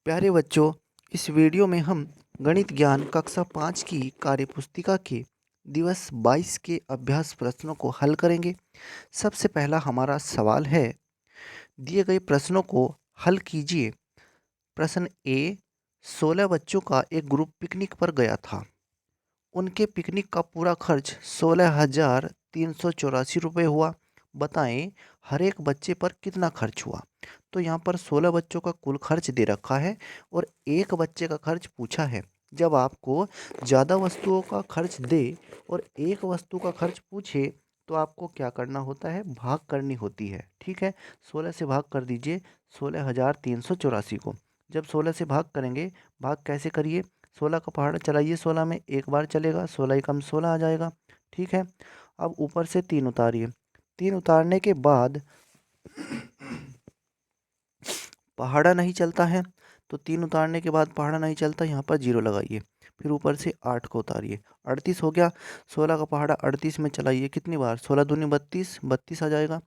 प्यारे बच्चों, इस वीडियो में हम गणित ज्ञान कक्षा 5 की कार्यपुस्तिका के दिवस 22 के अभ्यास प्रश्नों को हल करेंगे। सबसे पहला हमारा सवाल है, दिए गए प्रश्नों को हल कीजिए। प्रश्न ए, 16 बच्चों का एक ग्रुप पिकनिक पर गया था। उनके पिकनिक का पूरा खर्च 16,384 रुपये हुआ। बताएं हर एक बच्चे पर कितना खर्च हुआ। तो यहाँ पर 16 बच्चों का कुल खर्च दे रखा है और एक बच्चे का खर्च पूछा है। जब आपको ज़्यादा वस्तुओं का खर्च दे और एक वस्तु का खर्च पूछे तो आपको क्या करना होता है, भाग करनी होती है। ठीक है, 16 से भाग कर दीजिए 16,384 को। जब 16 से भाग करेंगे, भाग कैसे करिए, 16 का पहाड़ा चलाइए, 16 में एक बार चलेगा, 16 एकम 16 आ जाएगा। ठीक है, अब ऊपर से 3 उतारिए। 3 उतारने के बाद पहाड़ा नहीं चलता है, तो 3 उतारने के बाद पहाड़ा नहीं चलता, यहाँ पर 0 लगाइए। फिर ऊपर से 8 को उतारिए, 38 हो गया। 16 का पहाड़ा 38 में चलाइए, कितनी बार, 16 दूनी 32, 32 आ जाएगा।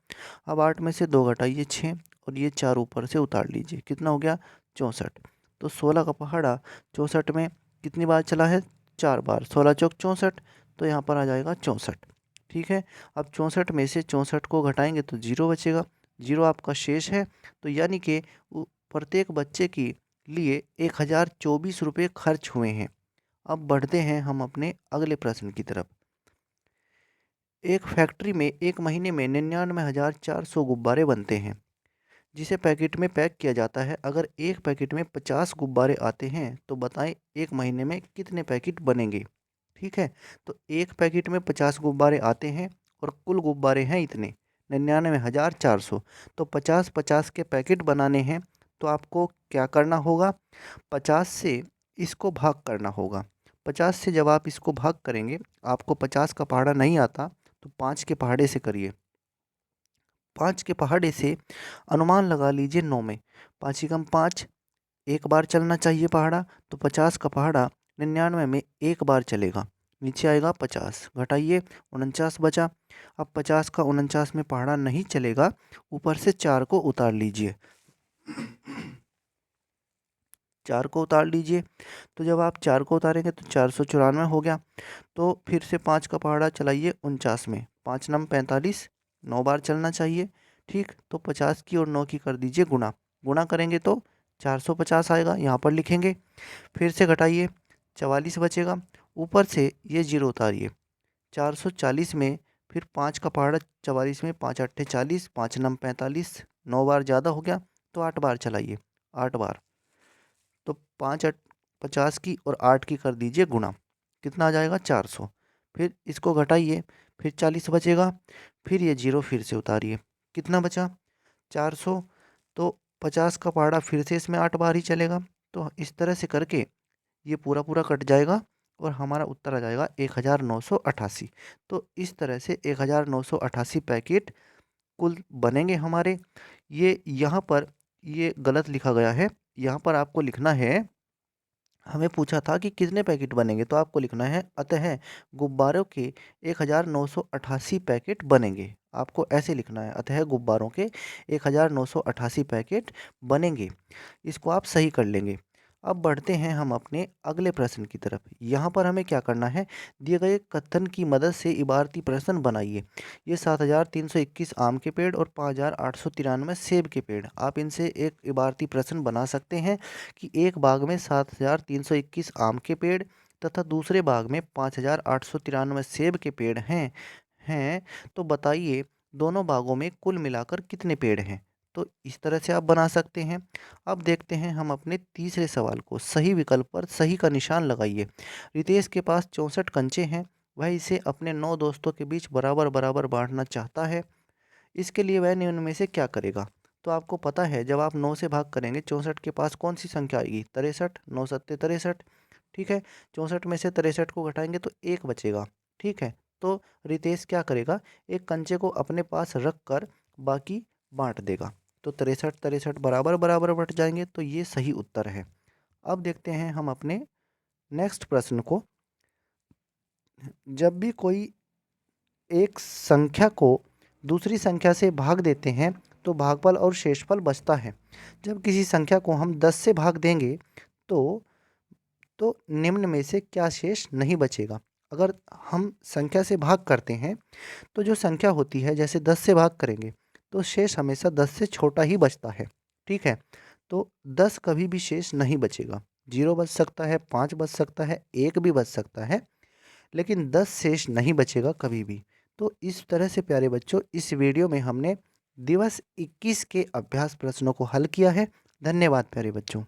अब 8 में से 2 घटाइए 6 और ये 4 ऊपर से उतार लीजिए, कितना हो गया, 64। तो 16 का पहाड़ा 64 में कितनी बार चला है, 4 बार, 16 चौक 64, तो यहाँ पर आ जाएगा 64। ठीक है, अब 64 में से 64 को घटाएंगे तो 0 बचेगा, 0 आपका शेष है। तो यानी कि प्रत्येक बच्चे के लिए 1,024 रुपये खर्च हुए हैं। अब बढ़ते हैं हम अपने अगले प्रश्न की तरफ। एक फैक्ट्री में एक महीने में 99,400 गुब्बारे बनते हैं, जिसे पैकेट में पैक किया जाता है। अगर एक पैकेट में 50 गुब्बारे आते हैं तो बताएं एक महीने में कितने पैकेट बनेंगे। ठीक है, तो एक पैकेट में 50 गुब्बारे आते हैं और कुल गुब्बारे हैं इतने 99,400। तो 50-50 के पैकेट बनाने हैं, तो आपको क्या करना होगा, 50 से इसको भाग करना होगा। 50 से जब आप इसको भाग करेंगे, आपको 50 का पहाड़ा नहीं आता तो 5 के पहाड़े से करिए। 5 के पहाड़े से अनुमान लगा लीजिए 9 में, 5 एकम 5, एक बार चलना चाहिए पहाड़ा, तो 50 का पहाड़ा 99 में एक बार चलेगा, नीचे आएगा 50, घटाइए 49 बचा। अब 50 का 49 में पहाड़ा नहीं चलेगा, ऊपर से 4 को उतार लीजिए। 4 को उतार लीजिए, तो जब आप 4 को उतारेंगे तो 494 हो गया। तो फिर से 5 का पहाड़ा चलाइए 49 में, 5 नम 45, 9 बार चलना चाहिए। ठीक, तो 50 की और 9 की कर दीजिए गुणा, गुणा करेंगे तो 450 आएगा, यहाँ पर लिखेंगे। फिर से घटाइए, 44 बचेगा, ऊपर से ये 0 उतारिए, 440 में फिर 5 का पहाड़ा 44 में, 5 अट्ठे 40, 5 नम 45, 9 बार ज़्यादा हो गया तो 8 बार चलाइए, 8 बार। तो 50 की और 8 की कर दीजिए गुणा, कितना आ जाएगा, 400। फिर इसको घटाइए, फिर 40 बचेगा, फिर ये 0 फिर से उतारिए, कितना बचा, 400। तो 50 का पहाड़ा फिर से इसमें 8 बार ही चलेगा। तो इस तरह से करके ये पूरा पूरा कट जाएगा और हमारा उत्तर आ जाएगा 1,988। तो इस तरह से 1,988 पैकेट कुल बनेंगे हमारे। ये यहाँ पर ये गलत लिखा गया है, यहाँ पर आपको लिखना है, हमें पूछा था कि कितने पैकेट बनेंगे, तो आपको लिखना है अतः गुब्बारों के 1,988 पैकेट बनेंगे। आपको ऐसे लिखना है, अतः गुब्बारों के 1,988 पैकेट बनेंगे। इसको आप सही कर लेंगे। अब बढ़ते हैं हम अपने अगले प्रश्न की तरफ। यहाँ पर हमें क्या करना है, दिए गए कथन की मदद से इबारती प्रश्न बनाइए। ये 7,321 आम के पेड़ और 5,893 सेब के पेड़, आप इनसे एक इबारती प्रश्न बना सकते हैं कि एक बाग में 7,321 आम के पेड़ तथा दूसरे बाग में 5,893 सेब के पेड़ हैं तो बताइए दोनों बागों में कुल मिलाकर कितने पेड़ हैं। तो इस तरह से आप बना सकते हैं। अब देखते हैं हम अपने तीसरे सवाल को। सही विकल्प पर सही का निशान लगाइए। रितेश के पास 64 कंचे हैं, वह इसे अपने 9 दोस्तों के बीच बराबर बराबर बांटना चाहता है। इसके लिए वह निम्न में से क्या करेगा। तो आपको पता है जब आप 9 से भाग करेंगे 64 के पास कौन सी संख्या आएगी, 63, 9 सत्ते 63। ठीक है, 64 में से 63 को घटाएंगे तो 1 बचेगा। ठीक है, तो रितेश क्या करेगा, एक कंचे को अपने पास रख कर बाकी बांट देगा। तो 63 63 बराबर बराबर बट जाएंगे, तो ये सही उत्तर है। अब देखते हैं हम अपने नेक्स्ट प्रश्न को। जब भी कोई एक संख्या को दूसरी संख्या से भाग देते हैं तो भागफल और शेषफल बचता है। जब किसी संख्या को हम 10 से भाग देंगे तो निम्न में से क्या शेष नहीं बचेगा। अगर हम संख्या से भाग करते हैं तो जो संख्या होती है, जैसे 10 से भाग करेंगे तो शेष हमेशा 10 से छोटा ही बचता है। ठीक है, तो 10 कभी भी शेष नहीं बचेगा। 0 बच सकता है, 5 बच सकता है, 1 भी बच सकता है, लेकिन 10 शेष नहीं बचेगा कभी भी। तो इस तरह से प्यारे बच्चों, इस वीडियो में हमने दिवस 21 के अभ्यास प्रश्नों को हल किया है। धन्यवाद प्यारे बच्चों।